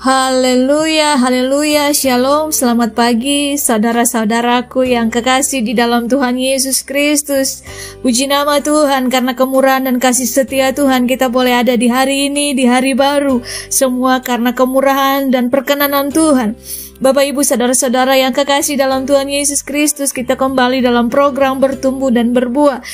Haleluya, haleluya, shalom, selamat pagi saudara-saudaraku yang kekasih di dalam Tuhan Yesus Kristus. Puji nama Tuhan, karena kemurahan dan kasih setia Tuhan kita boleh ada di hari ini, di hari baru. Semua karena kemurahan dan perkenanan Tuhan. Bapak Ibu saudara-saudara yang kekasih dalam Tuhan Yesus Kristus, kita kembali dalam program bertumbuh dan berbuah.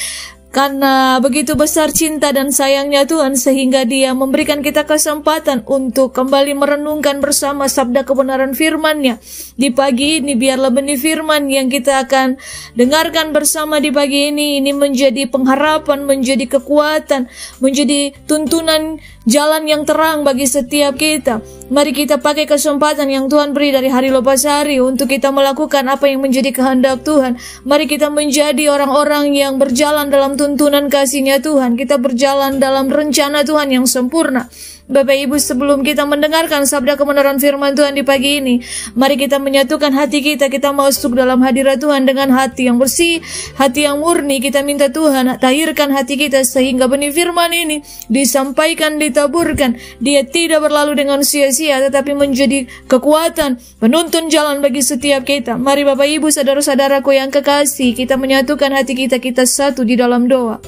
Karena begitu besar cinta dan sayangnya Tuhan sehingga Dia memberikan kita kesempatan untuk kembali merenungkan bersama sabda kebenaran firman-Nya. Di pagi ini biarlah benih firman yang kita akan dengarkan bersama di pagi ini menjadi pengharapan, menjadi kekuatan, menjadi tuntunan jalan yang terang bagi setiap kita. Mari kita pakai kesempatan yang Tuhan beri dari hari lepas hari untuk kita melakukan apa yang menjadi kehendak Tuhan. Mari kita menjadi orang-orang yang berjalan dalam tuntunan kasih-Nya Tuhan. Kita berjalan dalam rencana Tuhan yang sempurna. Bapak Ibu, sebelum kita mendengarkan sabda kebenaran firman Tuhan di pagi ini, mari kita menyatukan hati kita masuk dalam hadirat Tuhan dengan hati yang bersih, hati yang murni. Kita minta Tuhan tahirkan hati kita sehingga benih firman ini disampaikan, ditaburkan. Dia tidak berlalu dengan sia-sia tetapi menjadi kekuatan, penuntun jalan bagi setiap kita. Mari Bapak Ibu, saudara-saudaraku yang kekasih, kita menyatukan hati kita satu di dalam doa.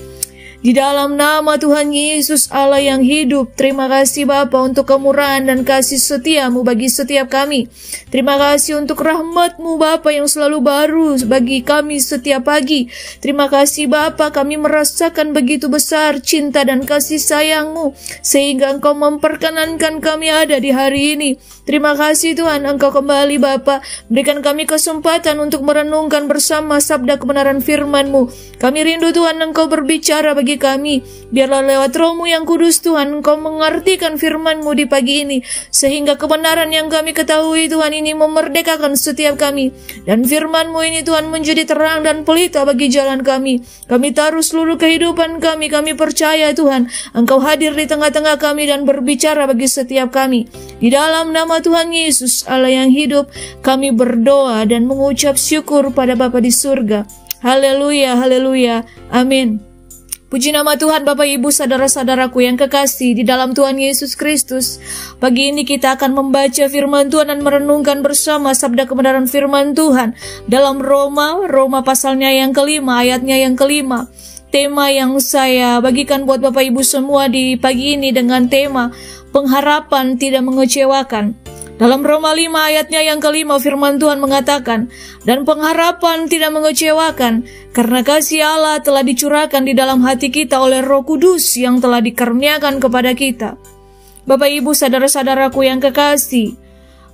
Di dalam nama Tuhan Yesus Allah yang hidup, terima kasih Bapa untuk kemurahan dan kasih setia-Mu bagi setiap kami. Terima kasih untuk rahmat-Mu Bapa yang selalu baru bagi kami setiap pagi. Terima kasih Bapa, kami merasakan begitu besar cinta dan kasih sayang-Mu sehingga Engkau memperkenankan kami ada di hari ini. Terima kasih Tuhan, Engkau kembali Bapa berikan kami kesempatan untuk merenungkan bersama sabda kebenaran firman-Mu. Kami rindu Tuhan Engkau berbicara bagi kami. Biarlah lewat Roh-Mu yang kudus Tuhan Engkau mengartikan firman-Mu di pagi ini sehingga kebenaran yang kami ketahui Tuhan ini memerdekakan setiap kami. Dan firman-Mu ini Tuhan menjadi terang dan pelita bagi jalan kami. Kami taruh seluruh kehidupan kami percaya Tuhan Engkau hadir di tengah-tengah kami dan berbicara bagi setiap kami. Di dalam nama Tuhan Yesus Allah yang hidup, kami berdoa dan mengucap syukur pada Bapa di surga. Haleluya, haleluya, amin. Puji nama Tuhan Bapak Ibu saudara-saudaraku yang kekasih di dalam Tuhan Yesus Kristus. Pagi ini kita akan membaca firman Tuhan dan merenungkan bersama sabda kebenaran firman Tuhan dalam Roma pasalnya yang kelima, ayatnya yang kelima. Tema yang saya bagikan buat Bapak Ibu semua di pagi ini dengan tema pengharapan tidak mengecewakan. Dalam Roma 5 ayatnya yang kelima firman Tuhan mengatakan, dan pengharapan tidak mengecewakan, karena kasih Allah telah dicurahkan di dalam hati kita oleh Roh Kudus yang telah dikaruniakan kepada kita. Bapak Ibu saudara-saudaraku yang kekasih,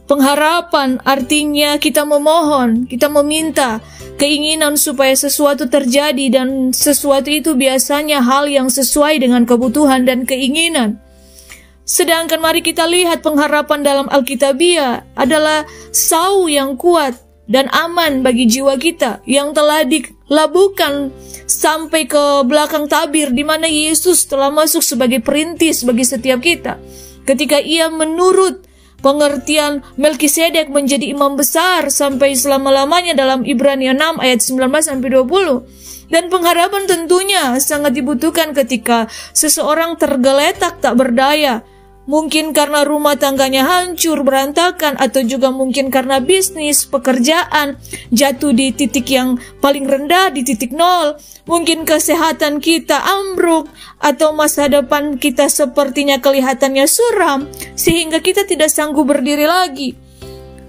pengharapan artinya kita memohon, kita meminta keinginan supaya sesuatu terjadi, dan sesuatu itu biasanya hal yang sesuai dengan kebutuhan dan keinginan. Sedangkan mari kita lihat pengharapan dalam Alkitabiah adalah sau yang kuat dan aman bagi jiwa kita yang telah dilabuhkan sampai ke belakang tabir di mana Yesus telah masuk sebagai perintis bagi setiap kita. Ketika Ia menurut pengertian Melkisedek menjadi imam besar sampai selama-lamanya dalam Ibrani 6 ayat 19-20. Dan pengharapan tentunya sangat dibutuhkan ketika seseorang tergeletak tak berdaya. Mungkin karena rumah tangganya hancur, berantakan, atau juga mungkin karena bisnis, pekerjaan, jatuh di titik yang paling rendah, di titik nol. Mungkin kesehatan kita ambruk, atau masa depan kita sepertinya kelihatannya suram, sehingga kita tidak sanggup berdiri lagi.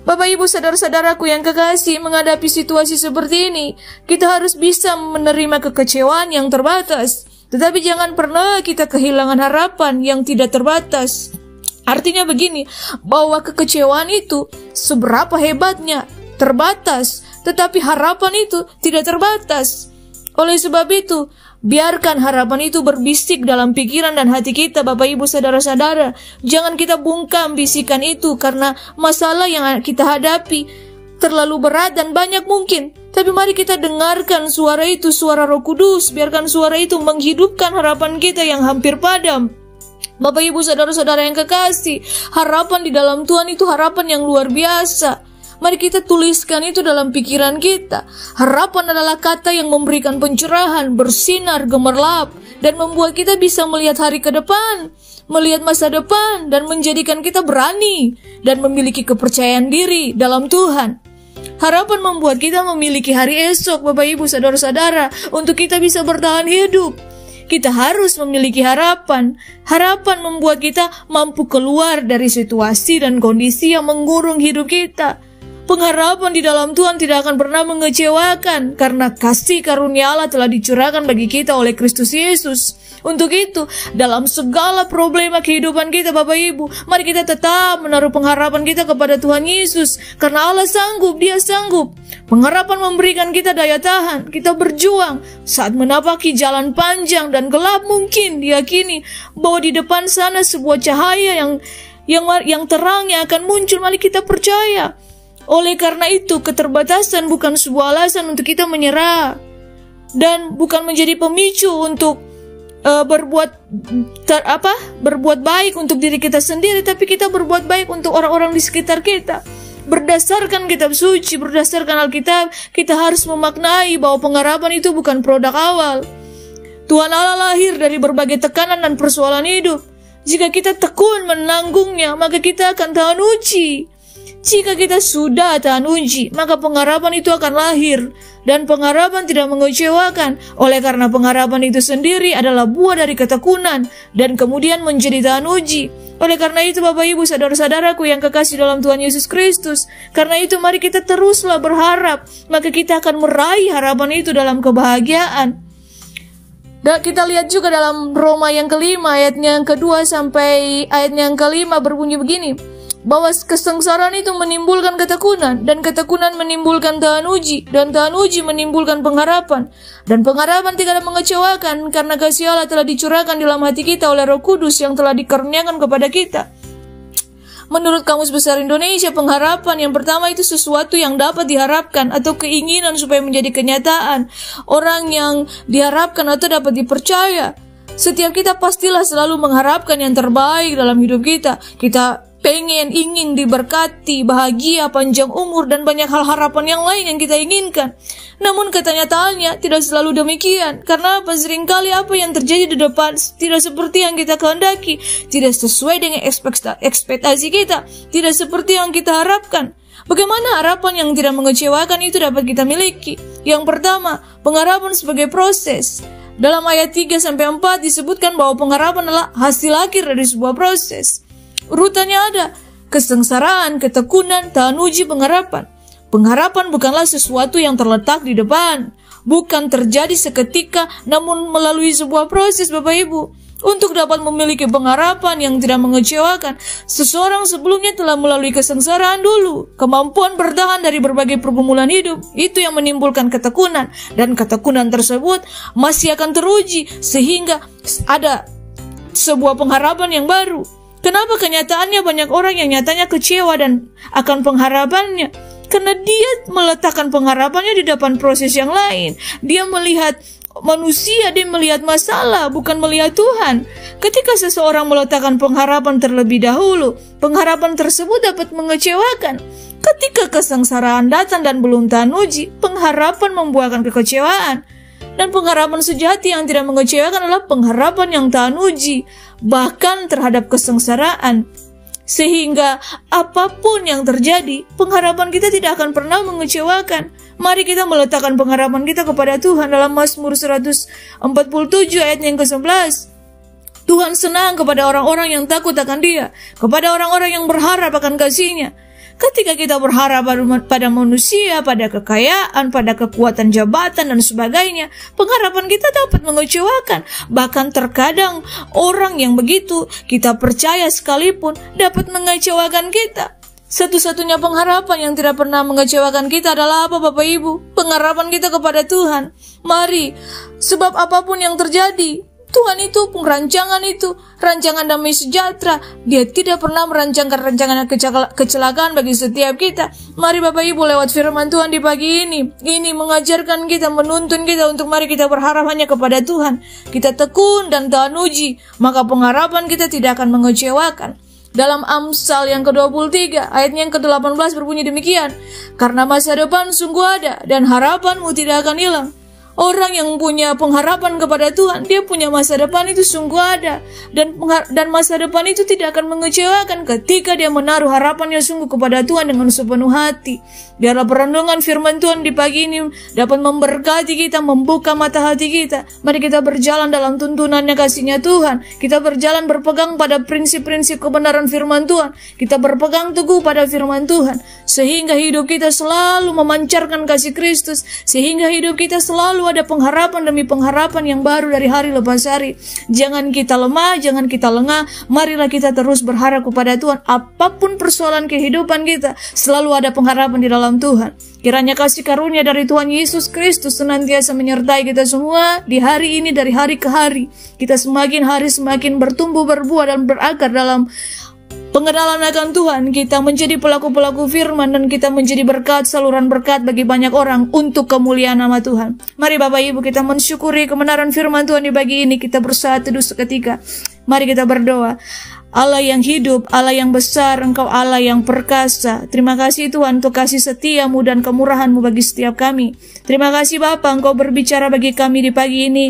Bapak Ibu saudara-saudaraku yang kekasih, menghadapi situasi seperti ini, kita harus bisa menerima kekecewaan yang terbatas. Tetapi jangan pernah kita kehilangan harapan yang tidak terbatas. Artinya begini, bahwa kekecewaan itu seberapa hebatnya terbatas, tetapi harapan itu tidak terbatas. Oleh sebab itu, biarkan harapan itu berbisik dalam pikiran dan hati kita, Bapak Ibu saudara-saudara. Jangan kita bungkam bisikan itu karena masalah yang kita hadapi terlalu berat dan banyak mungkin. Tapi mari kita dengarkan suara itu, suara Roh Kudus. Biarkan suara itu menghidupkan harapan kita yang hampir padam. Bapak Ibu saudara-saudara yang kekasih, harapan di dalam Tuhan itu harapan yang luar biasa. Mari kita tuliskan itu dalam pikiran kita. Harapan adalah kata yang memberikan pencerahan, bersinar, gemerlap, dan membuat kita bisa melihat hari ke depan, melihat masa depan, dan menjadikan kita berani dan memiliki kepercayaan diri dalam Tuhan. Harapan membuat kita memiliki hari esok, Bapak Ibu, saudara-saudara, untuk kita bisa bertahan hidup. Kita harus memiliki harapan. Harapan membuat kita mampu keluar dari situasi dan kondisi yang mengurung hidup kita. Pengharapan di dalam Tuhan tidak akan pernah mengecewakan, karena kasih karunia Allah telah dicurahkan bagi kita oleh Kristus Yesus. Untuk itu, dalam segala problema kehidupan kita, Bapak Ibu, mari kita tetap menaruh pengharapan kita kepada Tuhan Yesus, karena Allah sanggup, Dia sanggup. Pengharapan memberikan kita daya tahan, kita berjuang saat menapaki jalan panjang dan gelap. Mungkin diyakini bahwa di depan sana sebuah cahaya yang terang yang akan muncul. Mari kita percaya. Oleh karena itu, keterbatasan bukan sebuah alasan untuk kita menyerah, dan bukan menjadi pemicu untuk berbuat baik untuk diri kita sendiri, tapi kita berbuat baik untuk orang-orang di sekitar kita. Berdasarkan kitab suci, berdasarkan Alkitab, kita harus memaknai bahwa pengharapan itu bukan produk awal. Tuhan Allah lahir dari berbagai tekanan dan persoalan hidup. Jika kita tekun menanggungnya, maka kita akan tahan uji. Jika kita sudah tahan uji, maka pengharapan itu akan lahir, dan pengharapan tidak mengecewakan. Oleh karena pengharapan itu sendiri adalah buah dari ketekunan dan kemudian menjadi tahan uji. Oleh karena itu, Bapak Ibu, saudara-saudaraku yang kekasih dalam Tuhan Yesus Kristus, karena itu mari kita teruslah berharap, maka kita akan meraih harapan itu dalam kebahagiaan. Dan kita lihat juga dalam Roma yang kelima, ayatnya yang kedua sampai ayatnya yang kelima berbunyi begini, bahwa kesengsaraan itu menimbulkan ketekunan, dan ketekunan menimbulkan tahan uji, dan tahan uji menimbulkan pengharapan, dan pengharapan tidak mengecewakan, karena kasih Allah telah dicurahkan dalam hati kita oleh Roh Kudus yang telah dikaruniakan kepada kita. Menurut Kamus Besar Indonesia, pengharapan yang pertama itu sesuatu yang dapat diharapkan atau keinginan supaya menjadi kenyataan, orang yang diharapkan atau dapat dipercaya. Setiap kita pastilah selalu mengharapkan yang terbaik dalam hidup kita. Kita ingin diberkati, bahagia, panjang umur, dan banyak hal harapan yang lain yang kita inginkan. Namun kenyataannya tidak selalu demikian. Karena apa? Seringkali apa yang terjadi di depan tidak seperti yang kita kehendaki, tidak sesuai dengan ekspektasi kita, tidak seperti yang kita harapkan. Bagaimana harapan yang tidak mengecewakan itu dapat kita miliki? Yang pertama, pengharapan sebagai proses. Dalam ayat 3-4 disebutkan bahwa pengharapan adalah hasil akhir dari sebuah proses. Urutannya ada: kesengsaraan, ketekunan, tahan uji, pengharapan. Pengharapan bukanlah sesuatu yang terletak di depan, bukan terjadi seketika, namun melalui sebuah proses, Bapak Ibu. Untuk dapat memiliki pengharapan yang tidak mengecewakan, seseorang sebelumnya telah melalui kesengsaraan dulu. Kemampuan bertahan dari berbagai pergumulan hidup, itu yang menimbulkan ketekunan, dan ketekunan tersebut masih akan teruji sehingga ada sebuah pengharapan yang baru. Kenapa kenyataannya banyak orang yang nyatanya kecewa dan akan pengharapannya? Karena dia meletakkan pengharapannya di depan proses yang lain. Dia melihat manusia, dia melihat masalah, bukan melihat Tuhan. Ketika seseorang meletakkan pengharapan terlebih dahulu, pengharapan tersebut dapat mengecewakan. Ketika kesengsaraan datang dan belum tahan uji, pengharapan membuahkan kekecewaan. Dan pengharapan sejati yang tidak mengecewakan adalah pengharapan yang tahan uji, bahkan terhadap kesengsaraan. Sehingga apapun yang terjadi, pengharapan kita tidak akan pernah mengecewakan. Mari kita meletakkan pengharapan kita kepada Tuhan. Dalam Mazmur 147 ayat yang ke-11, Tuhan senang kepada orang-orang yang takut akan Dia, kepada orang-orang yang berharap akan kasih-Nya. Ketika kita berharap pada manusia, pada kekayaan, pada kekuatan jabatan dan sebagainya, pengharapan kita dapat mengecewakan. Bahkan terkadang orang yang begitu kita percaya sekalipun dapat mengecewakan kita. Satu-satunya pengharapan yang tidak pernah mengecewakan kita adalah apa, Bapak Ibu? Pengharapan kita kepada Tuhan. Mari, sebab apapun yang terjadi, Tuhan itu rancangan damai sejahtera. Dia tidak pernah merancangkan rancangan kecelakaan bagi setiap kita. Mari Bapak Ibu, lewat firman Tuhan di pagi ini mengajarkan kita, menuntun kita untuk mari kita berharap hanya kepada Tuhan. Kita tekun dan tahan uji, maka pengharapan kita tidak akan mengecewakan. Dalam Amsal yang ke-23 ayatnya yang ke-18 berbunyi demikian, karena masa depan sungguh ada dan harapanmu tidak akan hilang. Orang yang punya pengharapan kepada Tuhan, dia punya masa depan itu sungguh ada. Dan masa depan itu tidak akan mengecewakan ketika dia menaruh harapannya sungguh kepada Tuhan dengan sepenuh hati. Biarlah perenungan firman Tuhan di pagi ini dapat memberkati kita, membuka mata hati kita. Mari kita berjalan dalam tuntunannya kasihnya Tuhan. Kita berjalan berpegang pada prinsip-prinsip kebenaran firman Tuhan. Kita berpegang teguh pada firman Tuhan. Sehingga hidup kita selalu memancarkan kasih Kristus. Sehingga hidup kita selalu ada pengharapan demi pengharapan yang baru dari hari lepas hari. Jangan kita lemah, jangan kita lengah. Marilah kita terus berharap kepada Tuhan. Apapun persoalan kehidupan kita, selalu ada pengharapan di dalam Tuhan. Kiranya kasih karunia dari Tuhan Yesus Kristus senantiasa menyertai kita semua di hari ini, dari hari ke hari. Kita semakin hari semakin bertumbuh, berbuah, dan berakar dalam pengenalan akan Tuhan. Kita menjadi pelaku-pelaku firman dan kita menjadi berkat, saluran berkat bagi banyak orang untuk kemuliaan nama Tuhan. Mari Bapak Ibu kita mensyukuri kebenaran firman Tuhan di pagi ini. Kita bersatu teduh seketika. Mari kita berdoa. Allah yang hidup, Allah yang besar, Engkau Allah yang perkasa. Terima kasih Tuhan untuk kasih setiamu dan kemurahanmu bagi setiap kami. Terima kasih Bapa, Engkau berbicara bagi kami di pagi ini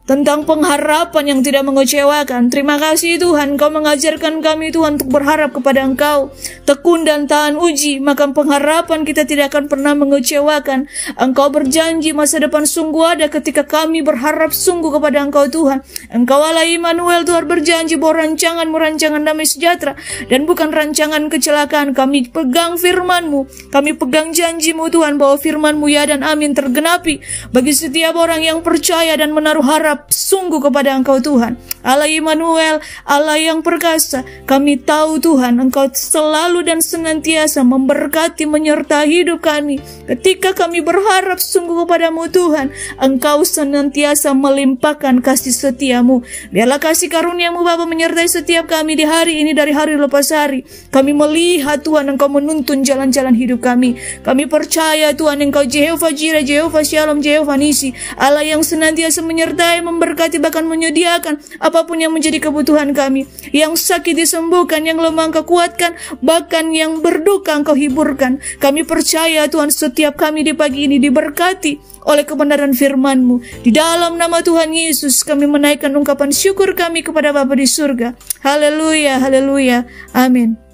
tentang pengharapan yang tidak mengecewakan. Terima kasih Tuhan, Engkau mengajarkan kami Tuhan untuk berharap kepada Engkau. Tekun dan tahan uji, maka pengharapan kita tidak akan pernah mengecewakan. Engkau berjanji masa depan sungguh ada ketika kami berharap sungguh kepada Engkau Tuhan. Engkau Allah Immanuel, Tuhan berjanji bahwa rancangan-Mu rancangan damai sejahtera dan bukan rancangan kecelakaan. Kami pegang firman-Mu, kami pegang janji-Mu Tuhan, bahwa firman-Mu ya dan amin tergenapi bagi setiap orang yang percaya dan menaruh harap sungguh kepada Engkau Tuhan. Allah Immanuel, Allah yang perkasa, kami tahu Tuhan Engkau selalu dan senantiasa memberkati, menyertai hidup kami. Ketika kami berharap sungguh kepadamu Tuhan, Engkau senantiasa melimpahkan kasih setiamu. Biarlah kasih karuniamu Bapa menyertai setiap kami di hari ini, dari hari lepas hari. Kami melihat Tuhan Engkau menuntun jalan-jalan hidup kami. Kami percaya Tuhan Engkau Jehovah Jireh, Jehovah Shalom, Jehovah Nisi, Allah yang senantiasa menyertai, memberkati, bahkan menyediakan apapun yang menjadi kebutuhan kami. Yang sakit disembuhkan, yang lemah Engkau kuatkan, bahkan yang berduka Engkau hiburkan. Kami percaya Tuhan setiap kami di pagi ini diberkati oleh kebenaran firman-Mu. Di dalam nama Tuhan Yesus kami menaikkan ungkapan syukur kami kepada Bapa di surga. Haleluya, haleluya, amin.